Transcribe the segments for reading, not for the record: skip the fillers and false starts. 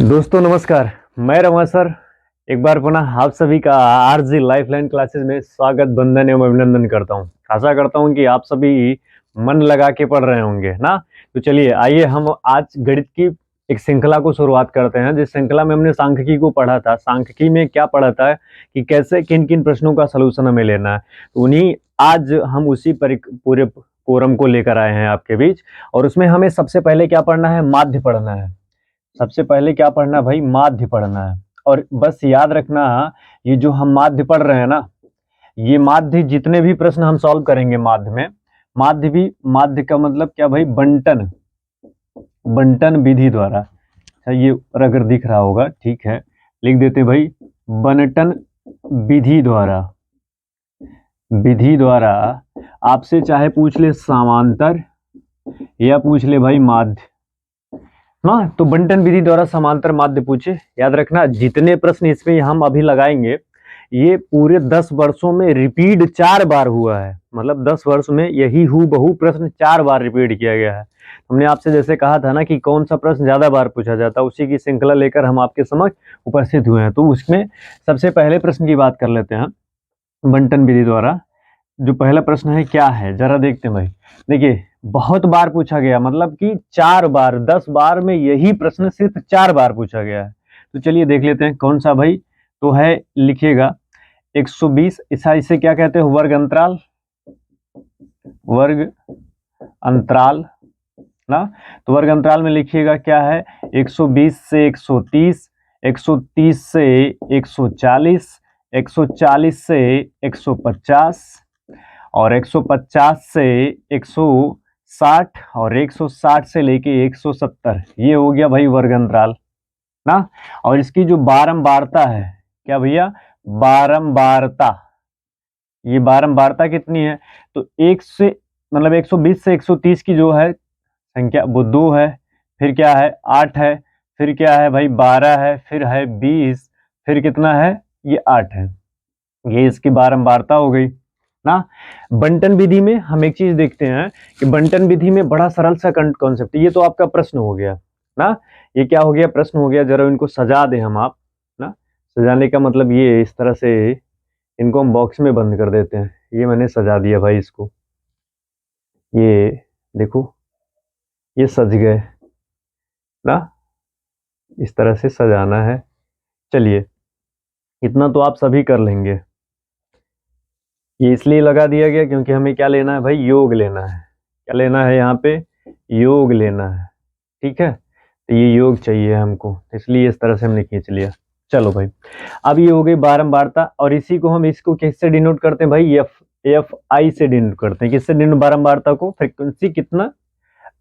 दोस्तों नमस्कार, मैं रमा सर एक बार पुनः आप सभी का आरजी लाइफलाइन क्लासेस में स्वागत, वंदन एवं अभिनंदन करता हूं। आशा करता हूं कि आप सभी मन लगा के पढ़ रहे होंगे ना। तो चलिए आइए हम आज गणित की एक श्रृंखला को शुरुआत करते हैं। जिस श्रृंखला में हमने सांख्यिकी को पढ़ा था, सांख्यिकी में क्या पढ़ा था कि कैसे किन किन प्रश्नों का सलूशन हमें लेना है, तो उन्हीं आज हम उसी पूरे कोरम को लेकर आए हैं आपके बीच। और उसमें हमें सबसे पहले क्या पढ़ना है, माध्य पढ़ना है। सबसे पहले क्या पढ़ना है भाई, माध्य पढ़ना है। और बस याद रखना, ये जो हम माध्य पढ़ रहे हैं ना, ये माध्य जितने भी प्रश्न हम सॉल्व करेंगे माध्य में, माध्य का मतलब क्या भाई, बंटन विधि द्वारा। अच्छा ये अगर दिख रहा होगा, ठीक है, लिख देते भाई, बंटन विधि द्वारा आपसे चाहे पूछ ले समांतर या पूछ ले भाई माध्य, हाँ, तो बंटन विधि द्वारा समांतर माध्य पूछे। याद रखना जितने प्रश्न इसमें हम अभी लगाएंगे, ये पूरे 10 वर्षों में रिपीट 4 बार हुआ है। मतलब 10 वर्ष में यही हूबहू प्रश्न 4 बार रिपीट किया गया है। हमने आपसे जैसे कहा था ना कि कौन सा प्रश्न ज्यादा बार पूछा जाता है, उसी की श्रृंखला लेकर हम आपके समक्ष उपस्थित हुए हैं। तो उसमें सबसे पहले प्रश्न की बात कर लेते हैं, बंटन विधि द्वारा। जो पहला प्रश्न है क्या है, जरा देखते हैं भाई। देखिए बहुत बार पूछा गया, मतलब कि 4 बार, 10 बार में यही प्रश्न सिर्फ 4 बार पूछा गया है। तो चलिए देख लेते हैं कौन सा भाई। तो है, लिखिएगा 120, इसे क्या कहते हैं, वर्ग अंतराल ना। तो वर्ग अंतराल में लिखिएगा क्या है, 120 से 130, 130 से 140, 140 से 150 और 150 से 160 और 160 से लेके 170। ये हो गया भाई वर्ग अंतराल ना। और इसकी जो बारंबारता है, क्या भैया, बारंबारता, ये बारंबारता कितनी है, तो 120 से 130 की जो है संख्या वो 2 है, फिर क्या है 8 है, फिर क्या है भाई 12 है, फिर है 20, फिर कितना है, ये 8 है। ये इसकी बारंबारता हो गई ना। बंटन विधि में हम एक चीज देखते हैं कि बंटन विधि में बड़ा सरल सा कॉन्सेप्ट, ये तो आपका प्रश्न हो गया ना। ये क्या हो गया, प्रश्न हो गया। जरा इनको सजा दें हम आप ना। सजाने का मतलब ये, इस तरह से इनको हम बॉक्स में बंद कर देते हैं। ये मैंने सजा दिया भाई इसको, ये देखो, ये सज गए ना। इस तरह से सजाना है। चलिए इतना तो आप सभी कर लेंगे। ये इसलिए लगा दिया गया क्योंकि हमें क्या लेना है भाई, योग लेना है। क्या लेना है यहाँ पे, योग लेना है, ठीक है। तो ये योग चाहिए हमको, इसलिए इस तरह से हमने खींच लिया। चलो भाई, अब ये हो गई बारंबारता। और इसी को हम इसको किससे डिनोट करते हैं भाई, एफ आई से डिनोट करते हैं। किससे डिनोट, बारंबारता को फ्रीक्वेंसी कितना,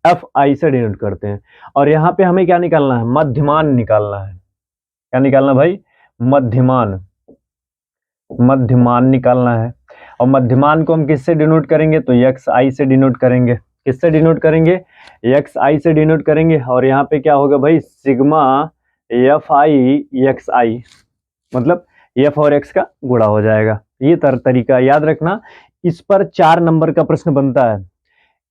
एफ आई से डिनोट करते हैं। और यहाँ पे हमें क्या निकालना है, मध्यमान निकालना है। क्या निकालना भाई, मध्यमान निकालना है। और मध्यमान को हम किससे डिनोट करेंगे, तो एक्स आई से डिनोट करेंगे। किससे डिनोट करेंगे, एक्स आई से डिनोट करेंगे। और यहाँ पे क्या होगा भाई, सिग्मा एफ आई एक्स आई, मतलब एफ और एक्स का गुणा हो जाएगा। ये तरीका याद रखना। इस पर 4 नंबर का प्रश्न बनता है,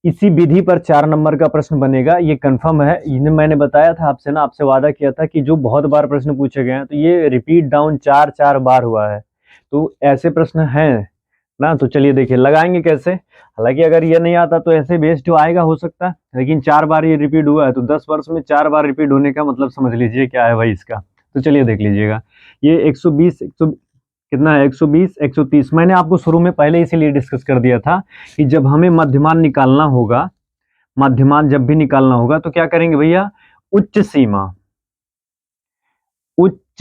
इसी विधि पर 4 नंबर का प्रश्न बनेगा, ये कंफर्म है। इन्हें मैंने बताया था आपसे ना, आपसे वादा किया था कि जो बहुत बार प्रश्न पूछे गए हैं, तो ये रिपीट डाउन 4 बार हुआ है। तो ऐसे प्रश्न हैं ना। तो चलिए देखिए लगाएंगे कैसे। हालांकि अगर ये नहीं आता तो ऐसे बेस्ड जो आएगा हो सकता है, लेकिन 4 बार ये रिपीट हुआ है, तो 10 वर्ष में 4 बार रिपीट होने का मतलब समझ लीजिए क्या है भाई इसका। तो चलिए देख लीजिएगा, ये 120 कितना है, 120 130। मैंने आपको शुरू में पहले इसीलिए डिस्कस कर दिया था कि जब हमें मध्यमान निकालना होगा, मध्यमान जब भी निकालना होगा तो क्या करेंगे भैया, उच्च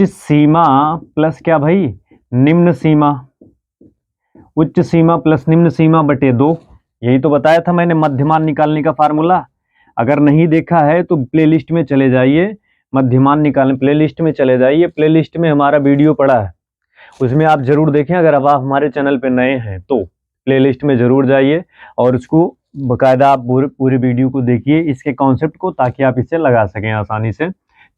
सीमा प्लस क्या भाई, निम्न सीमा, उच्च सीमा प्लस निम्न सीमा बटे 2। यही तो बताया था मैंने मध्यमान निकालने का फार्मूला। अगर नहीं देखा है तो प्लेलिस्ट में चले जाइए, मध्यमान निकालने प्लेलिस्ट में चले जाइए। प्लेलिस्ट में हमारा वीडियो पड़ा है, उसमें आप जरूर देखें। अगर अब आप हमारे चैनल पे नए हैं तो प्लेलिस्ट में जरूर जाइए और उसको बकायदा आप पूरे वीडियो को देखिए, इसके कॉन्सेप्ट को, ताकि आप इसे लगा सकें आसानी से।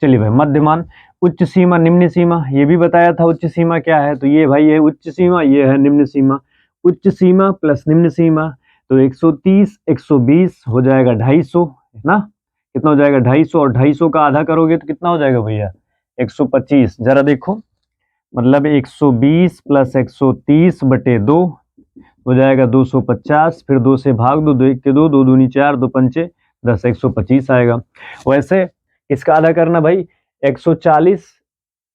चलिए भाई, मध्यमान, उच्च सीमा, निम्न सीमा, ये भी बताया था उच्च सीमा क्या है। तो ये भाई, ये उच्च सीमा, ये है निम्न सीमा। उच्च सीमा प्लस निम्न सीमा, तो 130 120 हो जाएगा 250 है ना। कितना हो जाएगा, 250। और 250 का आधा करोगे तो कितना हो जाएगा भैया, 125, जरा देखो, मतलब 120 प्लस 130 बटे 2 हो जाएगा 250, फिर 2 से भाग दो, 2 1 के 2, 2 दूनी 4, 2 पंचे 10, 125 आएगा। वैसे इसका आधा करना भाई, 140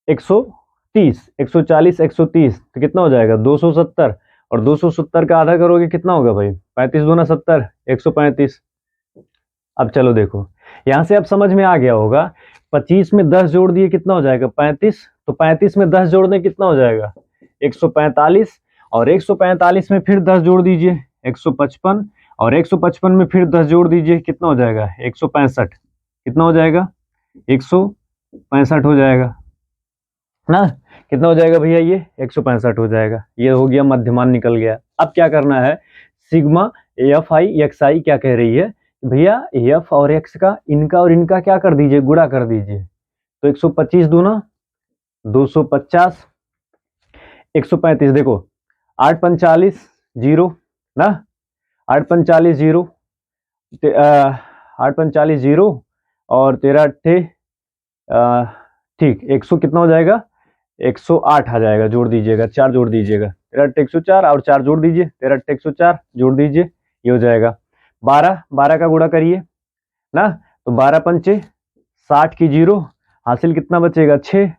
130, 140 130 तो कितना हो जाएगा 270, और 270 का आधा करोगे कितना होगा भाई, 35 दूना 70, 135। अब चलो देखो, यहां से अब समझ में आ गया होगा, 25 में 10 जोड़ दिए कितना हो जाएगा 35, तो 35 में 10 जोड़ने कितना हो जाएगा 145, और 145 में फिर 10 जोड़ दीजिए 155, और 155 में फिर 10 जोड़ दीजिए कितना हो जाएगा 165, कितना हो जाएगा 165 हो जाएगा ना, कितना हो जाएगा भैया ये 165 हो जाएगा। ये हो गया, मध्यमान निकल गया। अब क्या करना है, सिग्मा एफ आई एक्स आई क्या कह रही है भैया, एफ और एक्स का इनका और इनका क्या कर दीजिए, गुणा कर दीजिए, तो 125 दूना 250, 135, देखो 8 45 0 ना, 8 45 0, 8 45 0 और 13 अट्ठे ठीक 100 कितना हो जाएगा 108 आ जाएगा, जोड़ दीजिएगा 4 जोड़ दीजिएगा, 13 अट्ठे 104 और 4 जोड़ दीजिए, 13 अट्ठे 104 जोड़ दीजिए, ये हो जाएगा 12, 12 का गुणा करिए ना, तो 12 पंचे 60 की 0, हासिल कितना बचेगा 6,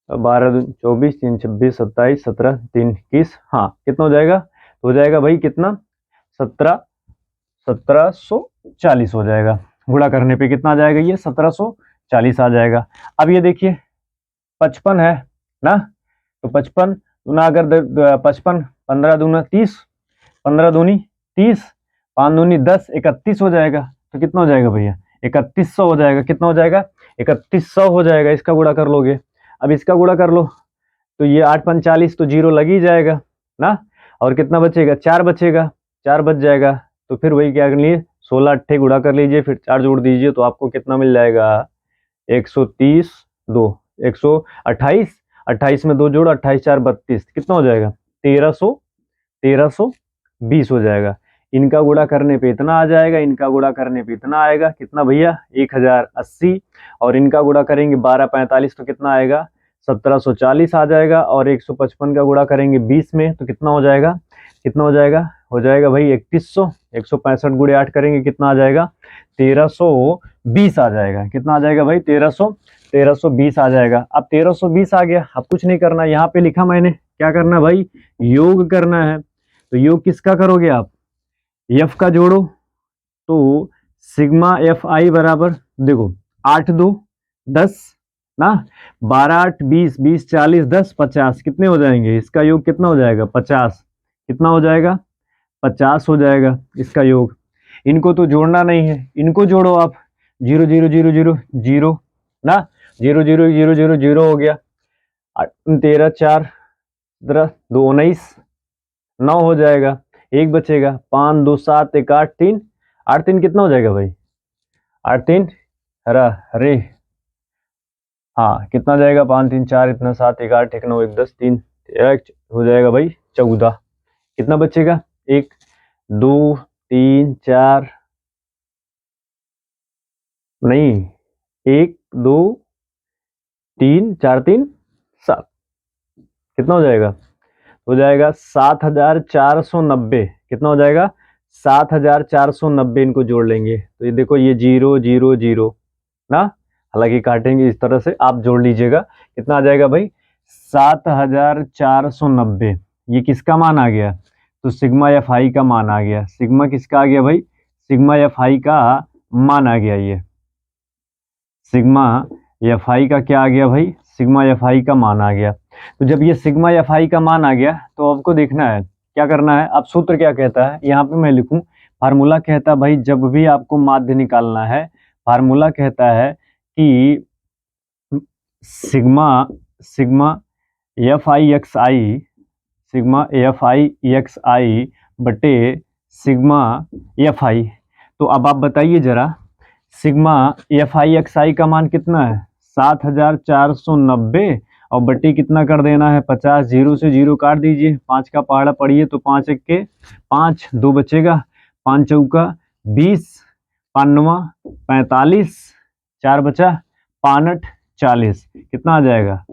12 24 3 26 27 17 3 21, हाँ कितना हो जाएगा, तो हो जाएगा भाई कितना 1740 हो जाएगा, गुणा करने पे कितना आ जाएगा ये 1740 आ जाएगा। अब ये देखिए 55 है ना, तो 55 दूना अगर 55 15 दूना 30, 15 दूनी 30, 5 दूनी 10, 31 हो जाएगा, तो कितना हो जाएगा भैया 3100 हो जाएगा, कितना हो जाएगा 3100 हो जाएगा। इसका गुणा कर लोगे, अब इसका गुणा कर लो, तो ये 8 45 तो 0 लग ही जाएगा ना, और कितना बचेगा 4 बचेगा, 4 बच जाएगा, तो फिर वही क्या कर लिए 16 अट्ठे गुणा कर लीजिए, फिर 4 जोड़ दीजिए, तो आपको कितना मिल जाएगा 130 2 128, 28 में 2 जोड़ 28 4 32, कितना हो जाएगा 1320 हो जाएगा। इनका गुणा करने पे इतना आ जाएगा, इनका गुणा करने पे इतना आएगा, कितना भैया 1080, और इनका गुणा करेंगे 12 45 तो कितना आएगा 1740 आ जाएगा, और 155 का गुणा करेंगे 20 में तो कितना हो जाएगा, कितना हो जाएगा भाई 3100, 165 गुणे 8 करेंगे कितना आ जाएगा 1320 आ जाएगा, कितना आ जाएगा भाई 1320 आ जाएगा। अब 1320 आ गया, अब कुछ नहीं करना, यहाँ पे लिखा मैंने, क्या करना भाई योग करना है, तो योग किसका करोगे आप, एफ का जोड़ो, तो सिग्मा एफ आई बराबर, देखो 8 2 10 ना, 12 8 20 20 40 10 50, कितने हो जाएंगे, इसका योग कितना हो जाएगा 50, कितना हो जाएगा 50 हो जाएगा इसका योग। इनको तो जोड़ना नहीं है, इनको जोड़ो आप, 0 0 0 0 0 ना, 0 0 0 0 0 हो गया, 13 4 17 2 19 9 हो जाएगा, एक बचेगा 5 2 7 1 8 3, 8 3 कितना हो जाएगा भाई 8 3 अरे हाँ कितना जाएगा 5 3 4 इतना 7 1 8 1 9 1 10 3 हो जाएगा भाई 14, कितना बचेगा 1 2 3 4 नहीं 1 2 3 4 3 7, कितना हो जाएगा 7490, कितना हो जाएगा 7490, इनको जोड़ लेंगे तो ये देखो ये 0 0 0 ना, हालांकि काटेंगे इस तरह से, आप जोड़ लीजिएगा कितना आ जाएगा भाई 7490, ये किसका मान आ गया, तो सिग्मा एफ आई का मान आ गया, सिग्मा किसका आ गया भाई, सिग्मा एफ आई का मान आ गया, ये सिग्मा एफ आई का क्या आ गया भाई, सिग्मा एफ आई का मान आ गया। तो जब ये सिग्मा एफ आई का मान आ गया तो आपको देखना है क्या करना है, अब सूत्र क्या कहता है, यहाँ पे मैं लिखूं, फार्मूला कहता है भाई जब भी आपको माध्य निकालना है, फार्मूला कहता है कि sigma sigma F I X I, sigma F I X I बटे सिग्मा एफ आई, तो अब आप बताइए जरा sigma F I X I का मान कितना है 7490, और बटे कितना कर देना है 50, 0 से 0 काट दीजिए, 5 का पहाड़ा पड़िए तो 5 1 के 5, 2 बचेगा, 5 चौका 20, 5 9 45, 4 बचा, 5 8 40, कितना आ जाएगा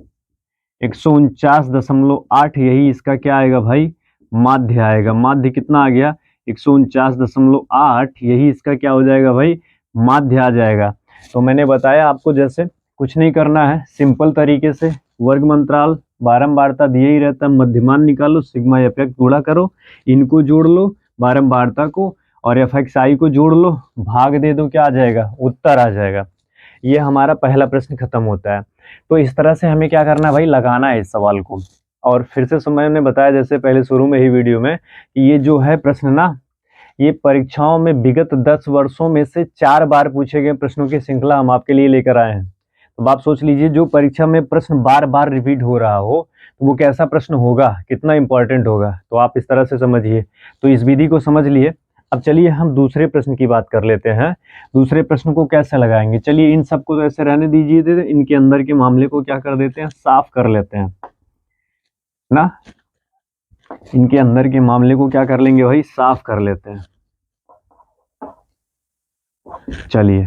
149.8, यही इसका क्या आएगा भाई, माध्य आएगा। माध्य कितना आ गया 149.8, यही इसका क्या हो जाएगा भाई, माध्य आ जाएगा। तो मैंने बताया आपको जैसे कुछ नहीं करना है, सिंपल तरीके से वर्ग अंतराल बारंबारता दिए ही रहता है, मध्यमान निकालो, सिग्मा एफ एक्स गुणा करो, इनको जोड़ लो बारंबारता को, और एफ एक्स आई को जोड़ लो, भाग दे दो, क्या आ जाएगा, उत्तर आ जाएगा। ये हमारा पहला प्रश्न खत्म होता है। तो इस तरह से हमें क्या करना है भाई, लगाना है इस सवाल को। और फिर से मैंने बताया जैसे पहले शुरू में ही वीडियो में कि ये जो है प्रश्न ना, ये परीक्षाओं में विगत 10 वर्षों में से 4 बार पूछे गए प्रश्नों की श्रृंखला हम आपके लिए लेकर आए हैं। तो आप सोच लीजिए, जो परीक्षा में प्रश्न बार बार रिपीट हो रहा हो तो वो कैसा प्रश्न होगा, कितना इंपॉर्टेंट होगा, तो आप इस तरह से समझिए। तो इस विधि को समझ लिए। अब चलिए हम दूसरे प्रश्न की बात कर लेते हैं। दूसरे प्रश्न को कैसे लगाएंगे, चलिए इन सबको तो ऐसे रहने दीजिए, इनके अंदर के मामले को क्या कर देते हैं, साफ कर लेते हैं ना। इनके अंदर के मामले को क्या कर लेंगे भाई, साफ कर लेते हैं। चलिए,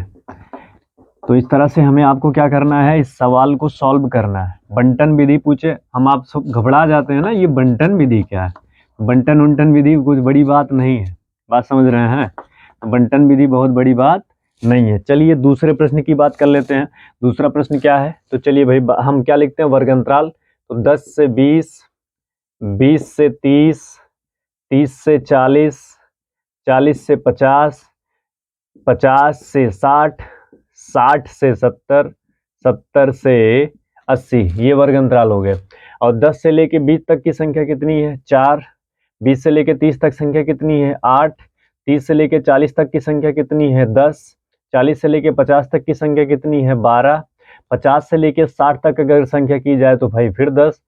तो इस तरह से हमें आपको क्या करना है, इस सवाल को सॉल्व करना है। बंटन विधि पूछे, हम आप सब घबरा जाते हैं ना, ये बंटन विधि क्या है। बंटन उंटन विधि कुछ बड़ी बात नहीं है, बात समझ रहे हैं। बंटन विधि बहुत बड़ी बात नहीं है। चलिए दूसरे प्रश्न की बात कर लेते हैं। दूसरा प्रश्न क्या है, तो चलिए भाई हम क्या लिखते हैं, वर्ग अंतराल। तो 10 से 20, 20 से 30, 30 से 40, 40 से 50, 50 से 60, 60 से 70, 70 से 80, ये वर्ग अंतराल हो गए। और 10 से लेके 20 तक की संख्या कितनी है, 4। 20 से लेके 30 तक संख्या कितनी है, 8। 30 से लेके 40 तक की संख्या कितनी है, 10। 40 से लेके 50 तक की संख्या कितनी है, 12। 50 से लेके 60 तक अगर संख्या की जाए तो भाई फिर 10।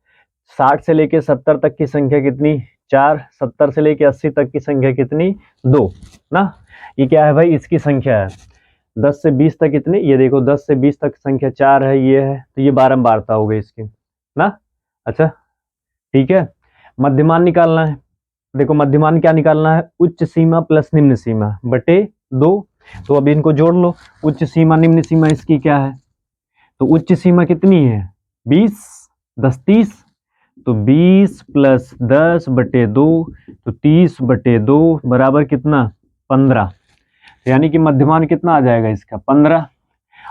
60 से लेके 70 तक की संख्या कितनी, 4। 70 से लेके 80 तक की संख्या कितनी, 2 ना। ये क्या है भाई, इसकी संख्या है। 10 से 20 तक कितनी, ये देखो 10 से 20 तक संख्या 4 है, ये है, तो ये बारंबारता हो गई इसकी ना। अच्छा ठीक है, मध्यमान निकालना है। देखो मध्यमान क्या निकालना है, उच्च सीमा प्लस निम्न सीमा बटे 2। तो अब इनको जोड़ लो, उच्च सीमा निम्न सीमा इसकी क्या है, तो उच्च सीमा कितनी है 20, 10 30, तो 20 प्लस 10 बटे 2, तो 30 बटे 2 बराबर कितना 15। यानी कि मध्यमान कितना आ जाएगा इसका 15।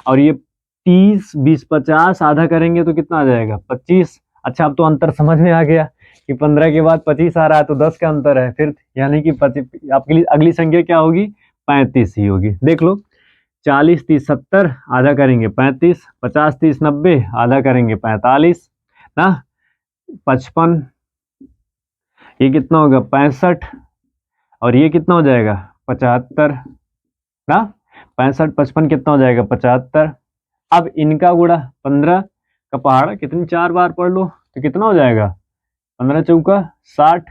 और ये 30 20 50 आधा करेंगे तो कितना आ जाएगा 25। अच्छा अब तो अंतर समझ में आ गया कि 15 के बाद 25 आ रहा है तो 10 का अंतर है फिर, यानी कि आपके लिए अगली संख्या क्या होगी 35 ही होगी। देख लो 40 30 70 आधा करेंगे 35, 50 30 90 आधा करेंगे 45 ना, 55, ये कितना होगा 65, और ये कितना हो जाएगा 75 ना। 65 55 कितना हो जाएगा 75। अब इनका गुणा 15 का पहाड़ा कितनी 4 बार पढ़ लो तो कितना हो जाएगा 15 चौका 60,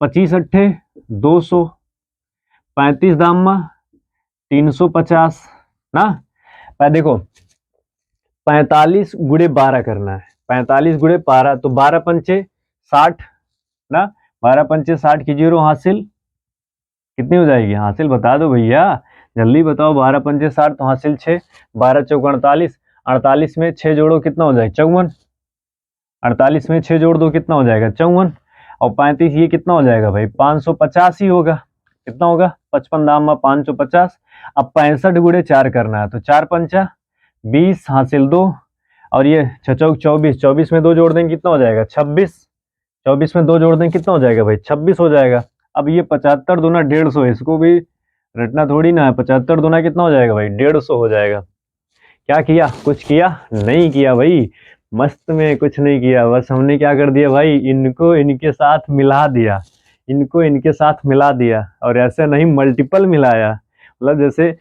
25 अट्ठे 200, 35 दामा 350 ना। देखो 45 गुणे 12 करना है, 45 गुणे 12 तो 12 पंचे 60 ना, 12 पंचे 60 की जीरो हासिल कितनी हो जाएगी, हासिल बता दो भैया जल्दी बताओ, 12 पंचे 60 तो हासिल 6, 12 चौक 48, 48 में 6 जोड़ो कितना हो जाएगा 54, 48 में 6 जोड़ दो कितना हो जाएगा 54, और 35 ये कितना हो जाएगा भाई 550 ही होगा, कितना होगा 55 दाम 550। अब 65 गुणे 4 करना है, तो 4 पंचा 20 हासिल 2, और ये 6 चौक 24, 24 में 2 जोड़ देंगे कितना हो जाएगा 26, 24 में 2 जोड़ देंगे कितना हो जाएगा भाई 26 हो जाएगा। अब ये 75 दूना 150, इसको भी रटना थोड़ी ना है, 75 दूना कितना हो जाएगा भाई 150 हो जाएगा। क्या किया, कुछ किया नहीं किया भाई, मस्त में कुछ नहीं किया, बस हमने क्या कर दिया भाई इनको इनके साथ मिला दिया, इनको इनके साथ मिला दिया, और ऐसे नहीं मल्टीपल मिलाया, मतलब जैसे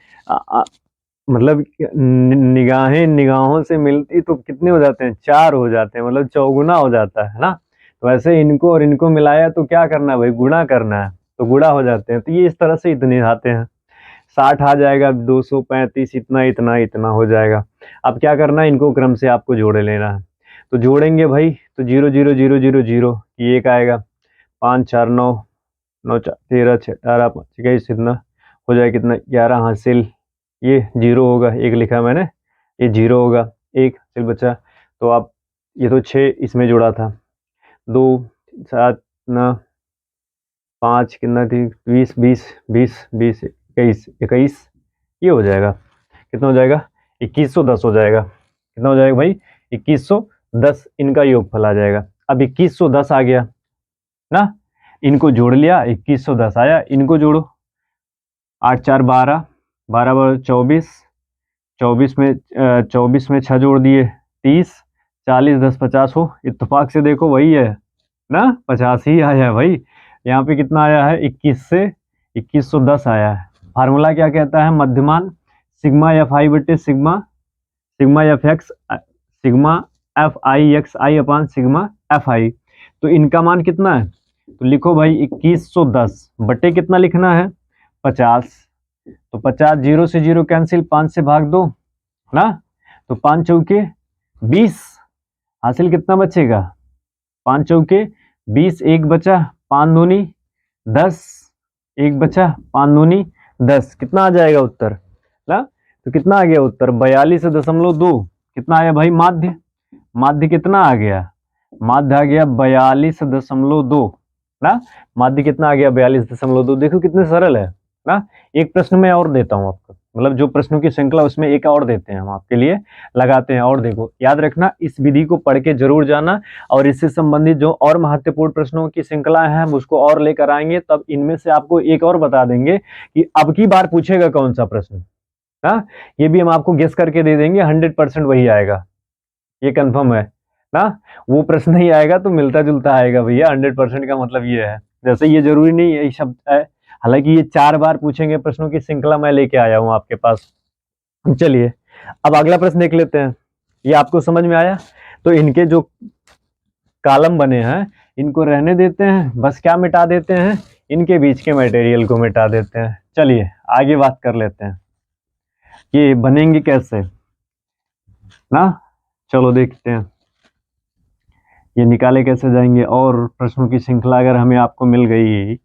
मतलब निगाहें निगाहों से मिलती तो कितने हो जाते हैं 4 हो जाते हैं, मतलब चौगुना हो जाता है ना। तो ऐसे इनको और इनको मिलाया तो क्या करना है भाई गुणा करना है, तो गुणा हो जाते हैं, तो ये इस तरह से इतने आते हैं, 60 आ जाएगा 235 इतना इतना इतना हो जाएगा। अब क्या करना है इनको क्रम से आपको जोड़े लेना है, तो जोड़ेंगे भाई तो 0 0 0 0 0 ये एक आएगा 5 4 9 9 4 13 6 18 5 21 इतना हो जाएगा कितना 11 हासिल, ये 0 होगा, एक लिखा मैंने ये 0 होगा, 1 चल बचा, तो आप ये तो 6 इसमें जोड़ा था, 2 7 ना 5 कितना थी, 20 20 20 20 21 21, ये हो जाएगा, कितना हो जाएगा 2110 हो जाएगा। कितना हो जाएगा भाई 2110, इनका योगफल आ जाएगा। अब 2110 आ गया ना, इनको जोड़ लिया, 2110 आया, इनको जोड़ो, 8 4 12, 12 12 24, 24 में 6 जोड़ दिए 30, 40 10 50 हो, इत्तेफाक से देखो वही है ना, 50 ही आया है भाई। यहाँ पे कितना आया है 21 से 2110 आया है। फार्मूला क्या कहता है, मध्यमान सिग्मा एफ आई बटे sigma F x, sigma F I X I upon sigma F I. तो इनका मान कितना है, तो लिखो भाई 2110 बटे कितना लिखना है 50, तो 50 0 से 0 कैंसिल, 5 से भाग दो ना, तो 5 चौके 20, हासिल कितना बचेगा 5 चौके 20, एक बचा 5 दूनी 10, एक बचा 5 दूनी 10, कितना आ जाएगा उत्तर ना, तो कितना आ गया उत्तर 42.2। कितना आया भाई माध्य कितना आ गया, माध्य आ गया 42.2 ना, माध्य कितना आ गया 42.2। देखो कितने सरल है ना। एक प्रश्न में और देता हूं आपको, मतलब जो प्रश्नों की श्रृंखला उसमें एक और देते हैं हम आपके लिए, लगाते हैं। और देखो याद रखना, इस विधि को पढ़ के जरूर जाना, और इससे संबंधित जो और महत्वपूर्ण प्रश्नों की श्रृंखला है हम उसको और लेकर आएंगे, तब इनमें से आपको एक और बता देंगे कि अब की बार पूछेगा कौन सा प्रश्न, हाँ ये भी हम आपको गेस करके दे देंगे, 100% वही आएगा, ये कंफर्म है ना। वो प्रश्न नहीं आएगा तो मिलता जुलता आएगा भैया, 100% का मतलब ये है। जैसे ये जरूरी नहीं है शब्द है, हालांकि ये 4 बार पूछेंगे प्रश्नों की श्रृंखला मैं लेके आया हूं आपके पास। चलिए अब अगला प्रश्न देख लेते हैं, ये आपको समझ में आया। तो इनके जो कॉलम बने हैं इनको रहने देते हैं, बस क्या मिटा देते हैं, इनके बीच के मटेरियल को मिटा देते हैं। चलिए आगे बात कर लेते हैं, ये बनेंगे कैसे ना, चलो देखते हैं ये निकाले कैसे जाएंगे। और प्रश्नों की श्रृंखला अगर हमें आपको मिल गई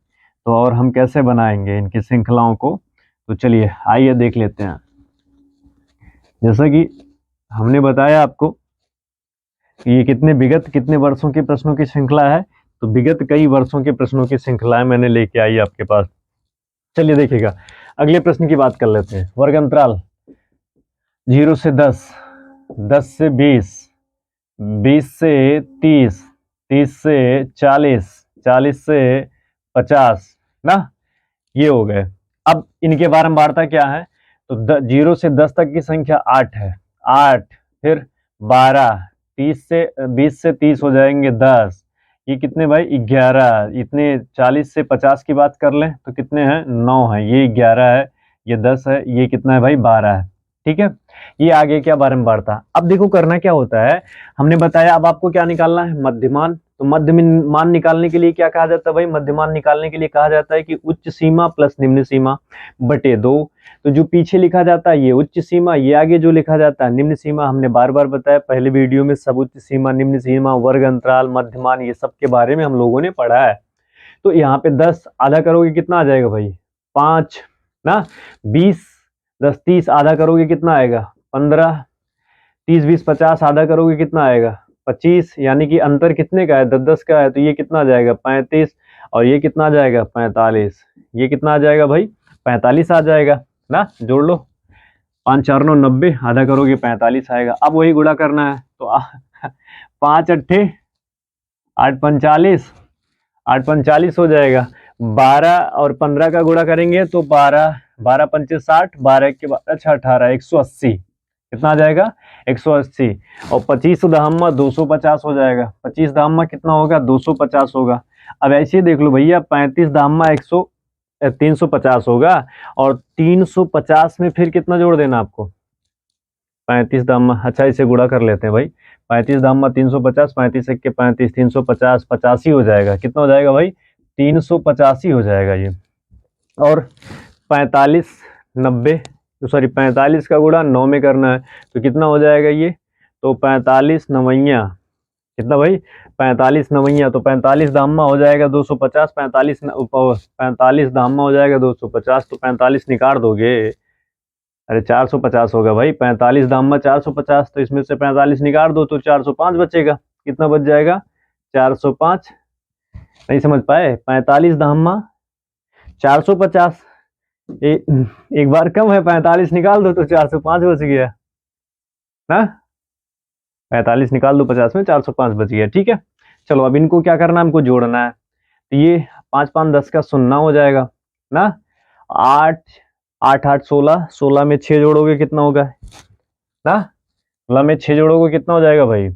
तो और हम कैसे बनाएंगे इनकी श्रृंखलाओं को, तो चलिए आइए देख लेते हैं। जैसा कि हमने बताया आपको कि ये कितने वर्षों के प्रश्नों की श्रृंखला है, तो विगत कई वर्षों के प्रश्नों की श्रृंखलाएं मैंने लेके आई आपके पास। चलिए देखिएगा, अगले प्रश्न की बात कर लेते हैं। वर्ग अंतराल 0 से 10, 10 से 20, 20 से 30, 30 से 40, 40 से 50 ना, ये हो गए। अब इनके बारंबारता क्या है, तो 0 से 10 तक की संख्या 8 है, 8 फिर 12, 30 से 20 से 30 हो जाएंगे 10, ये कितने भाई 11, इतने 40 से 50 की बात कर लें तो कितने हैं 9 है, ये 11 है, ये 10 है, ये कितना है भाई 12 है। ठीक है, ये आगे क्या बारंबारता। अब देखो करना क्या होता है, हमने बताया अब आपको क्या निकालना है मध्यमान। तो मध्यमान निकालने के लिए क्या कहा जाता है भाई, मध्यमान निकालने के लिए कहा जाता है कि उच्च सीमा प्लस निम्न सीमा बटे 2। तो जो पीछे लिखा जाता है ये उच्च सीमा, ये आगे जो लिखा जाता है निम्न सीमा। हमने बार बार बताया पहले वीडियो में, सब उच्च सीमा निम्न सीमा वर्ग अंतराल मध्यमान ये सब के बारे में हम लोगों ने पढ़ा है। तो यहाँ पे 10 आधा करोगे कितना आ जाएगा भाई 5 ना, 20 10 30 आधा करोगे कितना आएगा 15, 30 20 50 आधा करोगे कितना आएगा 25, यानी कि अंतर कितने का है 10 10 का है, तो ये कितना आ जाएगा 35, और ये कितना आ जाएगा 45, ये कितना आ जाएगा भाई 45 आ जाएगा ना, जोड़ लो 5 4 9 90, आधा करोगे 45 आएगा। अब वही गुणा करना है, तो 5 अट्ठे 8 45, 8 45 हो जाएगा। 12 और 15 का गुणा करेंगे तो 12 12 पंचे 60, 12 के बाद अच्छा 18 180, कितना आ जाएगा 180, और 25 दहम्मा 250 हो जाएगा। 25 दहम्मा कितना होगा 250 होगा। अब ऐसे ही देख लो भैया 35 दहम्मा 350 होगा, और 350 में फिर कितना जोड़ देना आपको 35 दहम्मा, अच्छा इसे गुणा कर लेते हैं भाई, 35 दहम्मा 350, 35 एक के 35, 350 85 हो जाएगा। कितना हो जाएगा भाई 385 हो जाएगा ये। और 45 90 सॉरी 45 का गुणा 9 में करना है, तो कितना हो जाएगा ये, तो 45 नवैया कितना भाई 45 नवैया, तो 45 दाम्मा हो जाएगा 250, 45 दाम्मा हो जाएगा 250, तो 45 निकाल दोगे अरे 450 होगा भाई, 45 धाम 450, तो इसमें से 45 निकाल दो तो 405 बचेगा। कितना बच जाएगा? 405। नहीं समझ पाए? 45 धाम 450, एक बार कम है, 45 निकाल दो तो 405 बच गया ना। 45 निकाल दो 50 में, 405 बच गया। ठीक है, चलो अब इनको क्या करना है, हमको जोड़ना है। तो ये 5 5 10 का 0 हो जाएगा ना। 8 8 8 16, 16 में 6 जोड़ोगे कितना होगा ना। 16 में 6 जोड़ोगे कितना हो जाएगा भाई?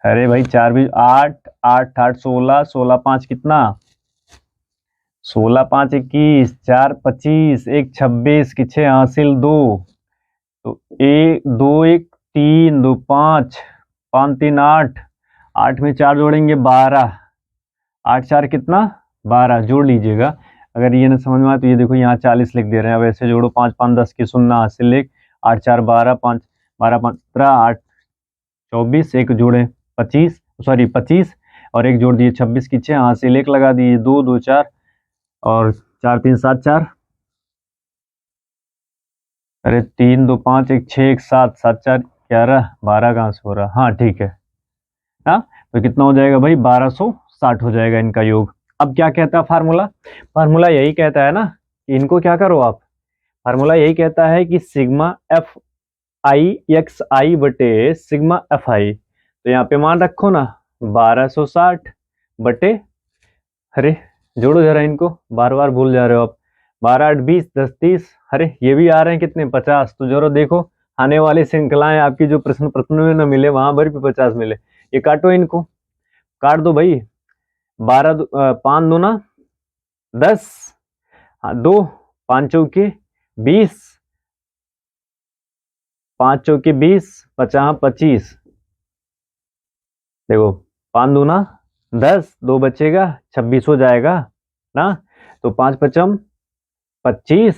अरे भाई 4 भी 8 8 8 16, 16 5 कितना? 16 5 21, 4 25, 1 26 की 6 हासिल 2, तो 1 2 1 3 2 5, 5 3 8, 8 में 4 जोड़ेंगे 12, 8 4 कितना? 12 जोड़ लीजिएगा। अगर ये ना समझ में आए तो ये देखो यहाँ 40 लिख दे रहे हैं। अब ऐसे जोड़ो, 5 5 10 की 0 हासिल 1, 8 4 12, 5 12 15, 8 24, एक जोड़े 25, सॉरी 25, और एक जोड़ दिए 26 की 6 हासिल 1 लगा दिए 2 2 4, और 4 3 7 4, अरे 3 2 5 1 6 1 7, 7 4 11, 12 कहाँ से हो रहा? हाँ ठीक है। हाँ, तो कितना हो जाएगा भाई? 1260 हो जाएगा इनका योग। अब क्या कहता है फार्मूला? फार्मूला यही कहता है ना कि इनको क्या करो आप, फार्मूला यही कहता है कि sigma F I X I बटे सिग्मा एफ आई। तो यहाँ पे मान रखो ना 1260 बटे, अरे जोड़ो जरा इनको, बार बार भूल जा रहे हो आप। 12 8 20 10 30, अरे ये भी आ रहे हैं कितने? 50। तो जरा देखो आने वाली श्रृंखलाएं आपकी, जो प्रश्न प्रश्न में न मिले वहां पर भी 50 मिले। ये काटो, इनको काट दो भाई। 12 5 दूना 10, हाँ 2 5 चौके 20, 5 चौके 20, 50 25, देखो 5 दूना 10, 2 बचेगा 26 हो जाएगा ना। तो 5 पचम 25,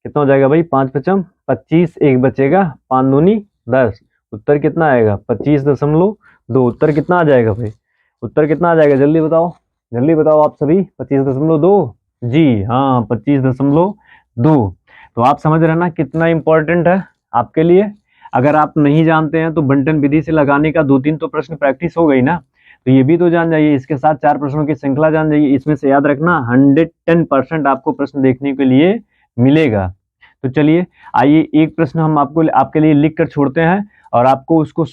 कितना हो जाएगा भाई? 5 पचम 25, एक बचेगा, 5 दूनी 10, उत्तर कितना आएगा? 25.2। उत्तर कितना आ जाएगा भाई? उत्तर कितना आ जाएगा? जल्दी बताओ, जल्दी बताओ आप सभी। 25.2, जी हाँ 25.2। तो आप समझ रहे हैं ना कितना इंपॉर्टेंट है आपके लिए। अगर आप नहीं जानते हैं तो बंटन विधि से लगाने का 2 3 तो प्रश्न प्रैक्टिस हो गई ना, तो ये भी तो जान जाइए। इसके साथ 4 प्रश्नों की श्रृंखला जान जाइए। इसमें से याद रखना 110% आपको प्रश्न देखने के लिए मिलेगा। तो चलिए आइए, एक प्रश्न हम आपको आपके लिए लिख कर छोड़ते हैं, और आपको उसको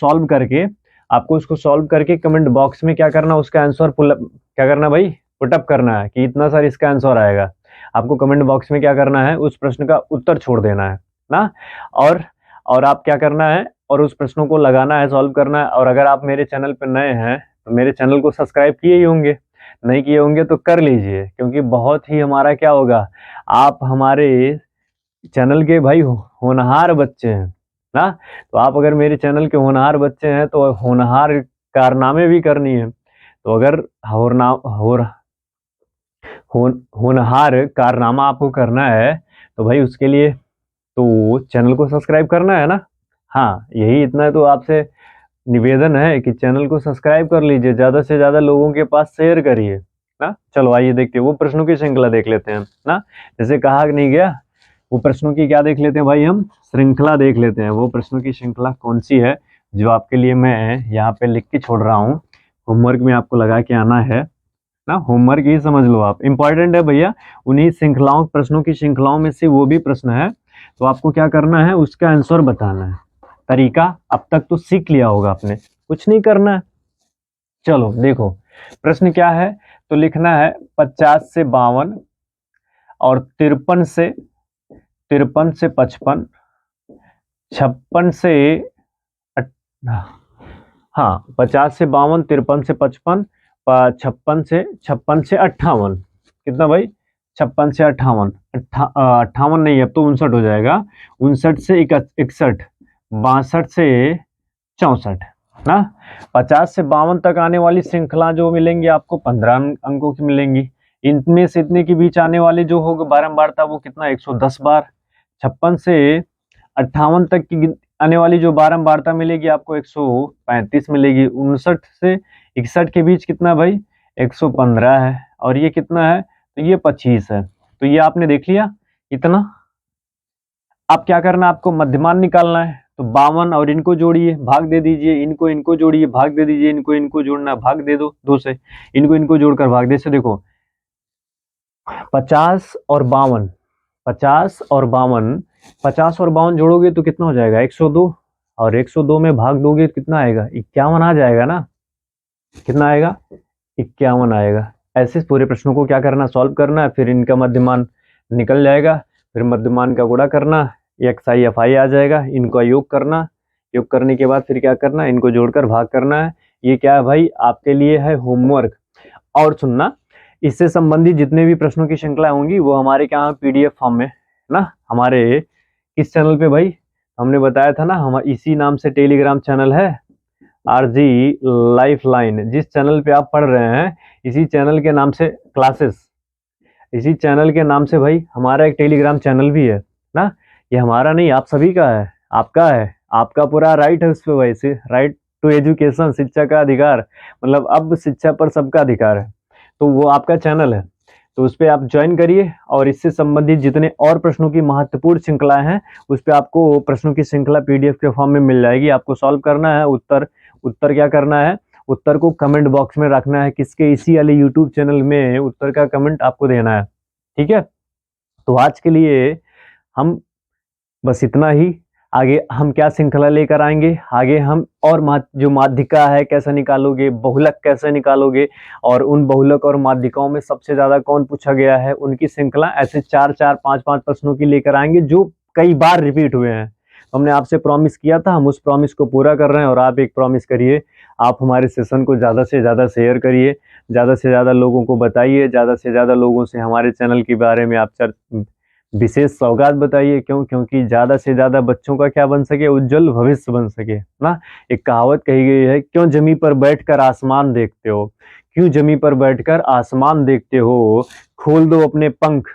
सॉल्व करके कमेंट बॉक्स में क्या करना, उसका आंसर क्या करना भाई? पुटअप करना है कि इतना सर इसका आंसर आएगा। आपको कमेंट बॉक्स में क्या करना है? उस प्रश्न का उत्तर छोड़ देना है ना। और और आप क्या करना है? और उस प्रश्नों को लगाना है, सॉल्व करना है। और अगर आप मेरे चैनल पर नए हैं तो मेरे चैनल को सब्सक्राइब किए ही होंगे, नहीं किए होंगे तो कर लीजिए, क्योंकि बहुत ही हमारा क्या होगा, आप हमारे चैनल के भाई होनहार बच्चे हैं ना। तो आप अगर मेरे चैनल के होनहार बच्चे हैं तो होनहार कारनामे भी करनी है। तो अगर होनहार कारनामा आपको करना है तो भाई उसके लिए तो चैनल को सब्सक्राइब करना है ना। हाँ, यही इतना तो आपसे निवेदन है कि चैनल को सब्सक्राइब कर लीजिए, ज़्यादा से ज़्यादा लोगों के पास शेयर करिए ना। चलो आइए देखते हैं, वो प्रश्नों की श्रृंखला देख लेते हैं ना। जैसे कहा नहीं गया, वो प्रश्नों की क्या देख लेते हैं भाई? हम श्रृंखला देख लेते हैं। वो प्रश्नों की श्रृंखला कौन सी है जो आपके लिए मैं यहाँ पे लिख के छोड़ रहा हूँ, होमवर्क में आपको लगा के आना है ना। होमवर्क ही समझ लो आप, इंपॉर्टेंट है भैया। उन्हीं श्रृंखलाओं, प्रश्नों की श्रृंखलाओं में से वो भी प्रश्न है, तो आपको क्या करना है? उसका आंसर बताना है। तरीका अब तक तो सीख लिया होगा आपने, कुछ नहीं करना है। चलो देखो प्रश्न क्या है, तो लिखना है 50 से 52, और 53 से 55, 56 से हाँ 50 से 52, 53 से 55, 56 से 58, कितना भाई? 56 से 58, 58 नहीं, अब तो 59 हो जाएगा। 59 से 61, 62 से 64 ना। 50 से 52 तक आने वाली श्रृंखला जो मिलेंगी आपको 15 अंकों की मिलेंगी। इनमें से इतने के बीच आने वाले जो होगा बारंबारता, वो कितना? 110 बार। 56 से 58 तक की आने वाली जो बारंबारता मिलेगी आपको 135 मिलेगी। 59 से 61 के बीच कितना भाई? 115 है। और ये कितना है? तो ये 25 है। तो ये आपने देख लिया इतना। अब क्या करना है, आपको मध्यमान निकालना है। तो 52 और इनको जोड़िए, भाग दे दीजिए, इनको जोड़िए, भाग दे दीजिए, इनको जोड़ना, भाग दे दो 2 से, इनको जोड़कर भाग दे। से देखो 50 और 52, 50 और 52, 50 और 52 जोड़ोगे तो कितना हो जाएगा 102, और 102 में भाग दोगे तो कितना आएगा 51 आ जाएगा ना। कितना आएगा 51 आएगा। ऐसे पूरे प्रश्नों को क्या करना, सॉल्व करना है, फिर इनका मध्यमान निकल जाएगा, फिर मध्यमान का गुणा करना, एक्स आई एफ आई आ जाएगा, इनका योग करना, योग करने के बाद फिर क्या करना, इनको जोड़कर भाग करना है। ये क्या है भाई, आपके लिए है होमवर्क। और सुनना, इससे संबंधित जितने भी प्रश्नों की श्रृंखला होंगी वो हमारे क्या पीडीएफ फॉर्म में ना, हमारे किस चैनल पे भाई, हमने बताया था ना, हम इसी नाम से टेलीग्राम चैनल है आरजी लाइफ लाइन। जिस चैनल पे आप पढ़ रहे हैं इसी चैनल के नाम से क्लासेस, इसी चैनल के नाम से भाई हमारा एक टेलीग्राम चैनल भी है ना। ये हमारा नहीं, आप सभी का है, आपका है, आपका पूरा राइट है उस पर भाई, राइट टू एजुकेशन, शिक्षा का अधिकार, मतलब अब शिक्षा पर सबका अधिकार है। तो वो आपका चैनल है, तो उस पर आप ज्वाइन करिए, और इससे संबंधित जितने और प्रश्नों की महत्वपूर्ण श्रृंखलाएं हैं उस पर आपको प्रश्नों की श्रृंखला पीडीएफ के फॉर्म में मिल जाएगी। आपको सॉल्व करना है, उत्तर क्या करना है, उत्तर को कमेंट बॉक्स में रखना है, किसके, इसी वाले यूट्यूब चैनल में उत्तर का कमेंट आपको देना है, ठीक है। तो आज के लिए हम बस इतना ही। आगे हम क्या श्रृंखला लेकर आएंगे, आगे हम और जो माध्यिका है कैसे निकालोगे, बहुलक कैसे निकालोगे, और उन बहुलक और माध्यिकाओं में सबसे ज्यादा कौन पूछा गया है उनकी श्रृंखला, ऐसे 4-4, 5-5 प्रश्नों की लेकर आएंगे जो कई बार रिपीट हुए हैं। हमने आपसे प्रॉमिस किया था, हम उस प्रॉमिस को पूरा कर रहे हैं, और आप एक प्रॉमिस करिए, आप हमारे सेशन को ज़्यादा से ज़्यादा शेयर करिए, ज़्यादा से ज़्यादा लोगों को बताइए, ज़्यादा से ज़्यादा लोगों से हमारे चैनल के बारे में आप विशेष सौगात बताइए। क्योंकि ज़्यादा से ज़्यादा बच्चों का क्या बन सके, उज्जवल भविष्य बन सके ना। एक कहावत कही गई है, क्यों जमी पर बैठकर आसमान देखते हो, क्यों जमी पर बैठकर आसमान देखते हो, खोल दो अपने पंख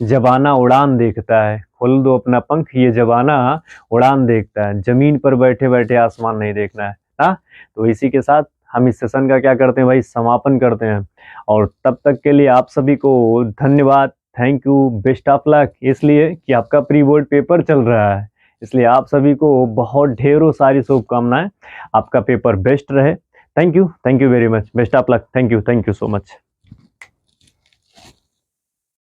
जबाना उड़ान देखता है, खोल दो अपना पंख, ये जबाना उड़ान देखता है, जमीन पर बैठे बैठे आसमान नहीं देखना है ना। तो इसी के साथ हम इस सेशन का क्या करते हैं भाई, समापन करते हैं। और तब तक के लिए आप सभी को धन्यवाद, thank you, best of luck, इसलिए कि आपका प्री बोर्ड पेपर चल रहा है, इसलिए आप सभी को बहुत ढेरों सारी शुभकामनाएं, आपका पेपर बेस्ट रहे। Thank you very much, best of luck, thank you so much.